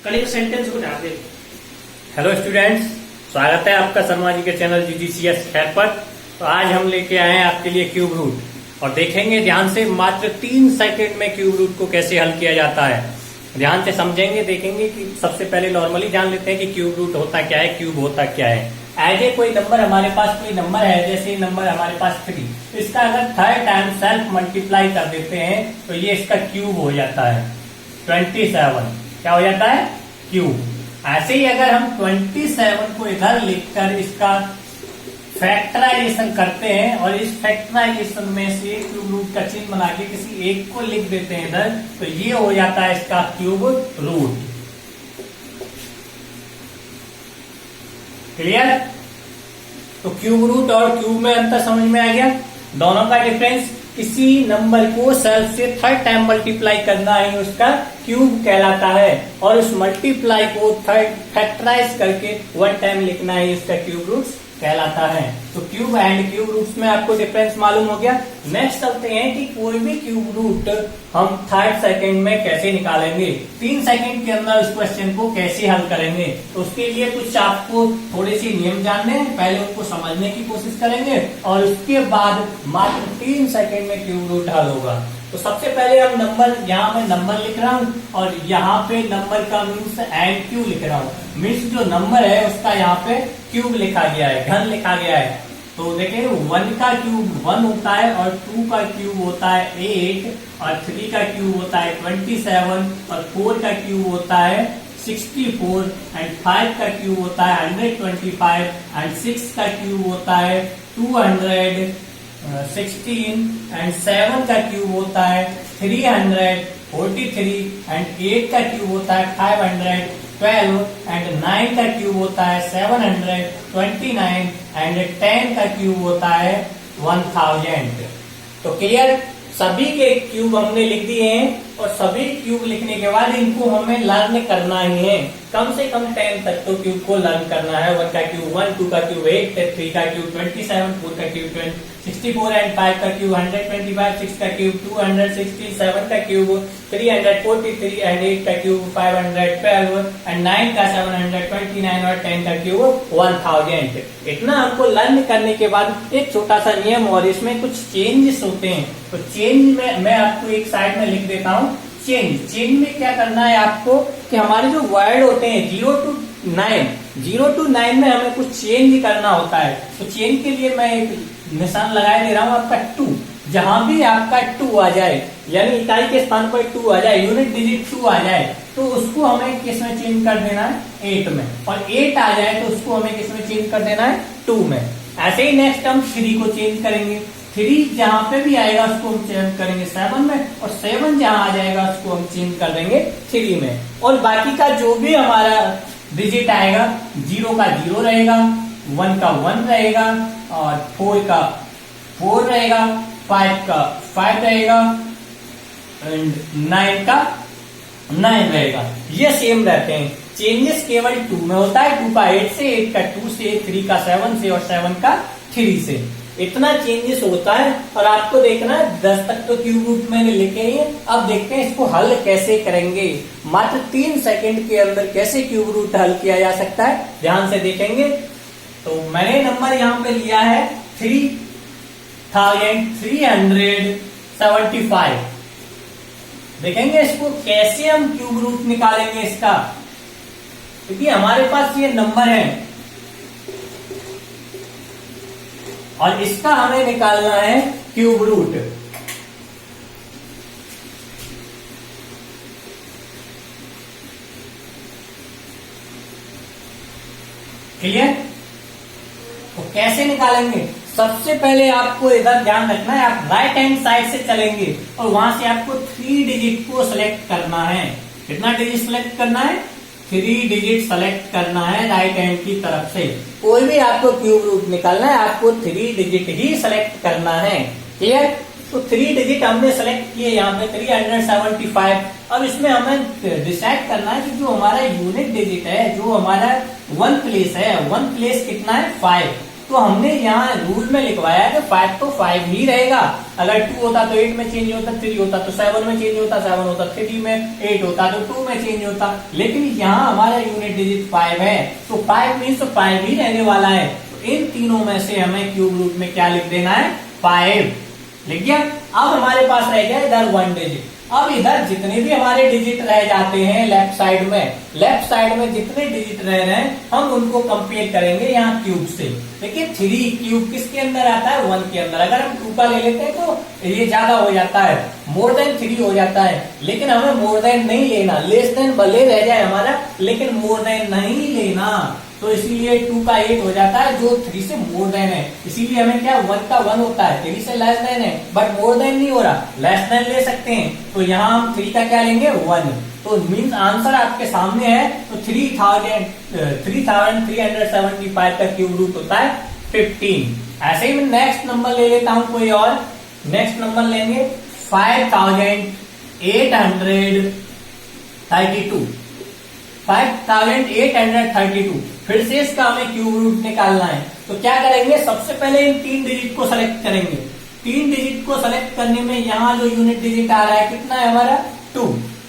कल एक सेंटेंस को ध्यान दे। हेलो स्टूडेंट्स, स्वागत है आपका शर्मा जी के चैनल GGCS खैर पर। तो आज हम लेके आए हैं आपके लिए क्यूब रूट और देखेंगे ध्यान से मात्र 3 सेकंड में क्यूब रूट को कैसे हल किया जाता है। ध्यान से समझेंगे, देखेंगे कि सबसे पहले नॉर्मली जान लेते हैं कि क्यूब रूट होता क्या है, क्यूब होता क्या है। एज ए कोई नंबर हमारे पास कोई नंबर है, जैसे नंबर हमारे पास 3, इसका अगर 3 टाइम सेल्फ मल्टीप्लाई कर देते हैं तो ये इसका क्यूब हो जाता है 27। क्या हो जाता है? क्यूब। ऐसे ही अगर हम 27 को इधर लिखकर इसका फैक्टराइजेशन करते हैं और इस फैक्टराइजेशन में से क्यूब रूट का चिन्ह बना के किसी एक को लिख देते हैं इधर, तो ये हो जाता है इसका क्यूब रूट। क्लियर? तो क्यूब रूट और क्यूब में अंतर समझ में आ गया। दोनों का डिफरेंस, किसी नंबर को सेल्फ से 3 टाइम मल्टीप्लाई करना ही उसका क्यूब कहलाता है और उस मल्टीप्लाई को फैक्टराइज करके 1 टाइम लिखना ही इसका क्यूब रूट कहलाता है। तो क्यूब एंड क्यूब रूट्स में आपको डिफरेंस मालूम हो गया। नेक्स्ट चलते हैं कि कोई भी क्यूब रूट हम 3 सेकंड में कैसे निकालेंगे, 3 सेकंड के अंदर उस क्वेश्चन को कैसे हल करेंगे। तो उसके लिए कुछ आपको थोड़े से नियम जानने हैं, पहले उनको समझने की कोशिश करेंगे और उसके बाद मात्र 3 सेकंड में क्यूब रूट हल होगा। तो सबसे पहले हम नंबर, यहाँ मैं नंबर लिख रहा हूँ और यहाँ पे नंबर का मीन्स एंड क्यू लिख रहा हूँ। मीन्स जो नंबर है उसका यहाँ पे क्यूब लिखा गया है, घन लिखा गया है। तो देखिए 1 का क्यूब 1 होता है और 2 का क्यूब होता है 8 और 3 का क्यूब होता है 27 और 4 का क्यूब होता है 64 एंड 5 का क्यूब होता है 125 एंड 6 का क्यूब होता है 216 एंड 7 का क्यूब होता है 343 एंड 8 का क्यूब होता है 512 एंड 9 का क्यूब होता है 729 एंड 10 का क्यूब होता है 1000। तो क्लियर? सभी के क्यूब हमने लिख दिए हैं और सभी क्यूब लिखने के बाद इनको हमें लर्न करना ही है। कम से कम 10 तक तो क्यूब को लर्न करना है। 1 का क्यूब 1, 2 का क्यूब 8, 3 का क्यूब 27, 4 का क्यूब 64 एंड 5 का क्यूब 125, 6 का क्यूब 216, 7 का क्यूब 343 एंड 8 का क्यूब 512 एंड 9 का 729 और 10 का क्यूब 1000। इतना हमको लर्न करने के बाद एक छोटा सा नियम और इसमें कुछ चेंजेस होते हैं। तो चेंज में मैं आपको एक साइड में लिख देता हूँ। चेंज में क्या करना है आपको कि हमारे जो वर्ड होते हैं 0 to 9 में हमें कुछ चेंज करना होता है। तो चेंज के लिए मैं एक निशान लगा दे रहा हूँ आपका 2। जहां भी आपका 2 आ जाए, यानी इकाई के स्थान पर 2 आ जाए, यूनिट डिजिट 2 आ जाए, तो उसको हमें किस में चेंज कर देना है? 8 में। और 8 आ जाए तो उसको हमें किस में चेंज कर देना है? 2 में। ऐसे ही नेक्स्ट हम 3 को चेंज करेंगे। 3 जहां पे भी आएगा उसको हम चेंज करेंगे 7 में और 7 जहां आ जाएगा उसको हम चेंज कर देंगे 3 में। और बाकी का जो भी हमारा डिजिट आएगा, 0 का 0 रहेगा, 1 का 1 रहेगा और 4 का 4 रहेगा, 5 का 5 रहेगा एंड 9 का 9 रहेगा। ये सेम रहते हैं। चेंजेस केवल 2 में होता है। 2 का 8 से, 8 का 2 से, 3 का 7 से और 7 का 3 से। इतना चेंजेस होता है और आपको देखना है 10 तक तो क्यूब रूट मैंने लिखे ही है। अब देखते हैं इसको हल कैसे करेंगे। मात्र 3 सेकंड के अंदर कैसे क्यूब रूट हल किया जा सकता है, ध्यान से देखेंगे। तो मैंने नंबर यहाँ पे लिया है 3375। देखेंगे इसको कैसे हम क्यूब रूट निकालेंगे इसका, क्योंकि हमारे पास ये नंबर है और इसका हमें निकालना है क्यूब रूट। क्लियर? तो कैसे निकालेंगे? सबसे पहले आपको इधर ध्यान रखना है, आप राइट हैंड साइड से चलेंगे और वहां से आपको 3 डिजिट को सिलेक्ट करना है। कितना डिजिट सिलेक्ट करना है? 3 डिजिट सेलेक्ट करना है राइट हैंड की तरफ से। कोई भी आपको क्यूब रूट निकालना है, आपको 3 डिजिट ही सेलेक्ट करना है। क्लियर? तो 3 डिजिट हमने सेलेक्ट किए यहाँ पे 375। अब इसमें हमें डिसाइड करना है कि जो हमारा यूनिट डिजिट है, जो हमारा 1 प्लेस है, 1 प्लेस कितना है? 5। तो हमने यहाँ रूल में लिखवाया है कि 5 तो 5 ही रहेगा। अगर 2 होता तो 8 में चेंज होता, 3 होता तो 7 में चेंज होता, 7 होता 3 में, 8 होता तो 2 में चेंज होता। लेकिन यहाँ हमारा यूनिट डिजिट 5 है, तो 5 मीन्स तो 5 ही रहने वाला है। तो इन तीनों में से हमें क्यूब रूट में क्या लिख देना है, 5 लिख दिया। अब हमारे पास रह गया इधर 1 डिजिट। अब इधर जितने भी हमारे डिजिट रह जाते हैं लेफ्ट साइड में जितने डिजिट रह रहे हैं हम उनको कंपेयर करेंगे यहाँ क्यूब से। देखिए 3 क्यूब किसके अंदर आता है, 1 के अंदर। अगर हम 2 का ले लेते हैं तो ये ज्यादा हो जाता है, मोर देन 3 हो जाता है। लेकिन हमें मोर देन नहीं लेना, लेस देन भले रह जाए हमारा, लेकिन मोर देन नहीं लेना। तो इसीलिए 2 का 8 हो जाता है, जो 3 से मोर देन है। इसीलिए हमें क्या 1 का 1 होता है, 3 से लेस देन है, बट मोर देन नहीं हो रहा, लेस देन ले सकते हैं। तो यहाँ हम 3 का क्या लेंगे, 1। तो मीन्स आंसर आपके सामने है। तो 3375 का क्यूब रूट होता है 15। ऐसे ही मैं नेक्स्ट नंबर ले लेता हूं कोई और। नेक्स्ट नंबर लेंगे 5832। 5832। फिर से इसका हमें क्यूब रूट निकालना है। तो क्या करेंगे, सबसे पहले इन 3 डिजिट को सेलेक्ट करेंगे। 3 डिजिट को सेलेक्ट करने में यहाँ जो यूनिट डिजिट आ रहा है कितना है हमारा, 2।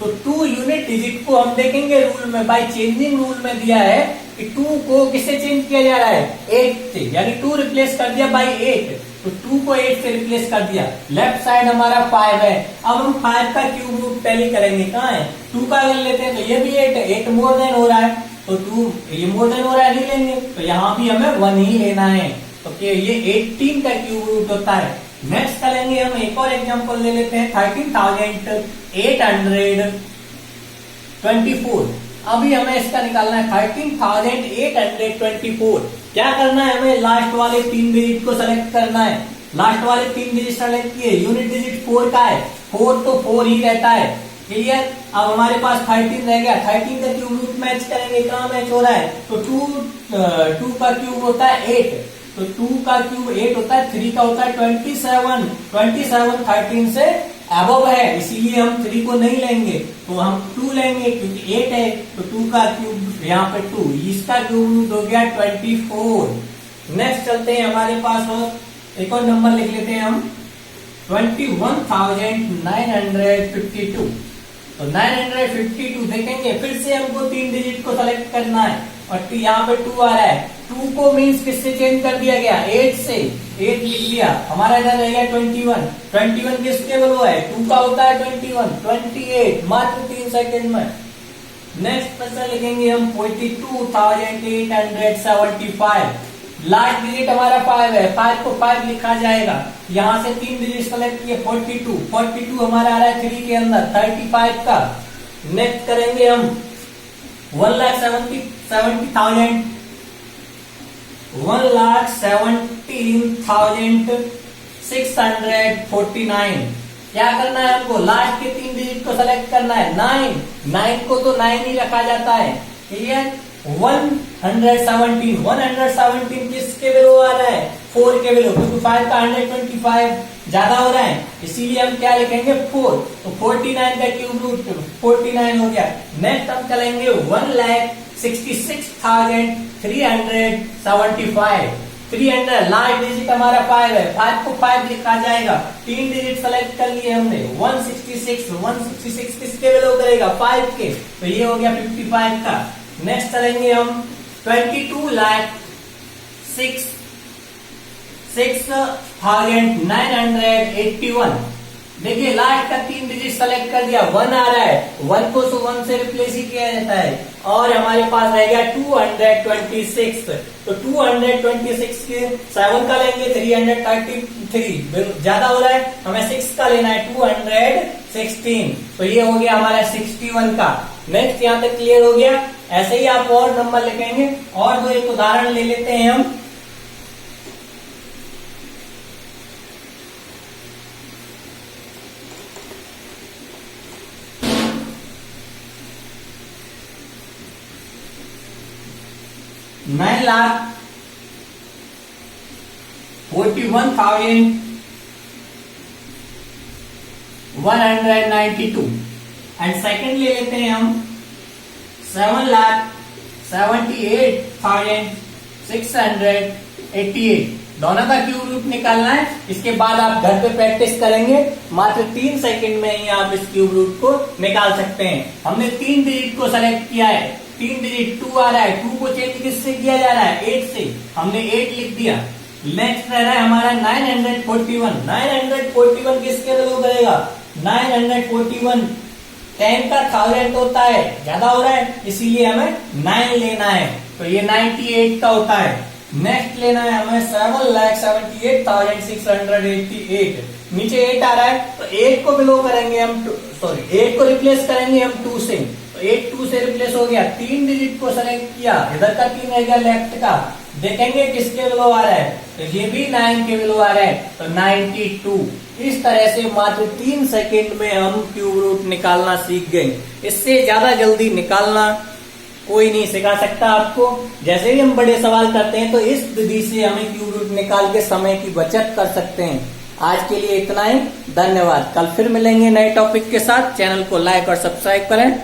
तो 2 यूनिट डिजिट को हम देखेंगे रूल में, बाय चेंजिंग रूल में दिया है कि 2 को किससे चेंज किया जा रहा है, 8 से, यानी 2 रिप्लेस कर दिया बाय 8। तो 2 को 8 से रिप्लेस कर दिया। लेफ्ट साइड हमारा 5 है। अब हम 5 का क्यूब रूट टैली करेंगे, कहाँ है, 2 का अगर लेते हैं तो ये भी 8 है, 8 मोर देन हो रहा है, तो 2 ये मोर देन हो रहा है, नहीं लेंगे। तो यहाँ भी हमें 1 ही लेना है। तो ये 18 का क्यूब रूट होता है। नेक्स्ट करेंगे हम एक और एग्जांपल ले लेते हैं 13,824। अभी हमें इसका निकालना है 13,824। क्या करना है, हमें लास्ट वाले 3 डिजिट को सेलेक्ट करना है। लास्ट वाले 3 डिजिट सेलेक्ट किए, यूनिट डिजिट 4 का है, 4 तो 4 ही रहता है, क्लियर। अब हमारे पास 13 रह गया, 13 का क्यूब रूट मैच करेंगे, कहाँ मैच हो रहा है, तो 2 का क्यूब होता है 8, तो 2 का क्यूब 8 होता है, 3 का होता है 27। 27 13 से अबव है, इसीलिए हम 3 को नहीं लेंगे, तो हम 2 लेंगे क्योंकि 8 है। तो 2 का क्यूब यहाँ पे 2, इसका क्यूब रूट हो गया 24। नेक्स्ट चलते हैं हमारे पास और एक और नंबर लिख लेते हैं हम 21,952। तो 952 देखेंगे, फिर से हमको 3 डिजिट को सेलेक्ट करना है और यहाँ पे 2 आ रहा है। 2 को मीन्स किससे चेंज कर दिया गया, 8 से, 8 लिख दिया। हमारा इधर रह गया 21। 21 किस टेबल हुआ है, 2 का होता है 21, 28, मात्र 3 सेकेंड में। नेक्स्ट क्वेश्चन लिखेंगे हम 42,875। लास्ट डिजिट हमारा 5 है, 5 को 5 लिखा जाएगा। यहाँ से 3 डिजिट सेलेक्ट किए, 42 हमारा आ रहा है 3 के अंदर, 35 का। नेक्स्ट करेंगे हम 1,17,649। क्या करना है हमको, लास्ट के 3 डिजिट को सेलेक्ट करना है। 9 को तो 9 ही रखा जाता है, क्लियर। 117 किसके वैल्यू आ रहा है, 4 के वैल्यू, क्योंकि 5 का 125 ज्यादा हो रहा है, इसीलिए हम क्या लिखेंगे 4। तो 49 का क्यूब रूट 49 हो गया। नेक्स्ट हम चलेंगे 1,66,375। 300 लास्ट डिजिट हमारा 5 है, 5 को 5 लिखा जाएगा। 3 डिजिट सेलेक्ट कर लिए हमने, 166 किसके वैल्यू करेगा, 5 के, तो ये हो गया 55 का। नेक्स्ट चलेंगे हम 22,06,981। देखिए लास्ट का 3 डिजिट सेलेक्ट कर दिया, 1 आ रहा है, 1 को तो 1 से रिप्लेस ही किया जाता है। और हमारे पास रह गया 226। तो 226 के 7 का लेंगे, 333 ज्यादा हो रहा है, हमें 6 का लेना है, 216। तो ये हो गया हमारा 61 का। नेक्स्ट यहाँ तक क्लियर हो गया। ऐसे ही आप और नंबर लिखेंगे। और दो एक उदाहरण ले लेते हैं हम। $9,41,192 एंड सेकंड ले लेते हैं हम 7,78,645। 88 दोनों का क्यूब रूट निकालना है। इसके बाद आप घर पे प्रैक्टिस करेंगे, मात्र 3 सेकंड में ही आप इस क्यूब रूट को निकाल सकते हैं। हमने 3 डिजिट को सेलेक्ट किया है, 3 डिजिट 2 आ रहा है, 2 को चेंज किससे किया जा रहा है, 8 से, हमने 8 लिख दिया। नेक्स्ट रह रहा है हमारा 941, 941 किसके बिलो करेगा, 941 10 का 1000 होता है, ज्यादा हो रहा है इसीलिए हमें 9 लेना है, तो ये 98 का होता है। नेक्स्ट लेना है हमें 7,78,688, नीचे 8 आ रहा है तो 8 को बिलो करेंगे हम, 8 को रिप्लेस करेंगे हम 2 से, तो 8 2 से रिप्लेस हो गया। 3 डिजिट को सेलेक्ट किया, इधर का 3 रह गया लेफ्ट का, देखेंगे किसके बिलो आ रहा है, तो ये भी 9 के बिलो आ रहा है, तो 92। इस तरह से मात्र 3 सेकंड में हम क्यूब रूट निकालना सीख गए। इससे ज्यादा जल्दी निकालना कोई नहीं सिखा सकता आपको। जैसे ही हम बड़े सवाल करते हैं तो इस विधि से हमें क्यूब रूट निकाल के समय की बचत कर सकते हैं। आज के लिए इतना ही, धन्यवाद। कल फिर मिलेंगे नए टॉपिक के साथ। चैनल को लाइक और सब्सक्राइब करें।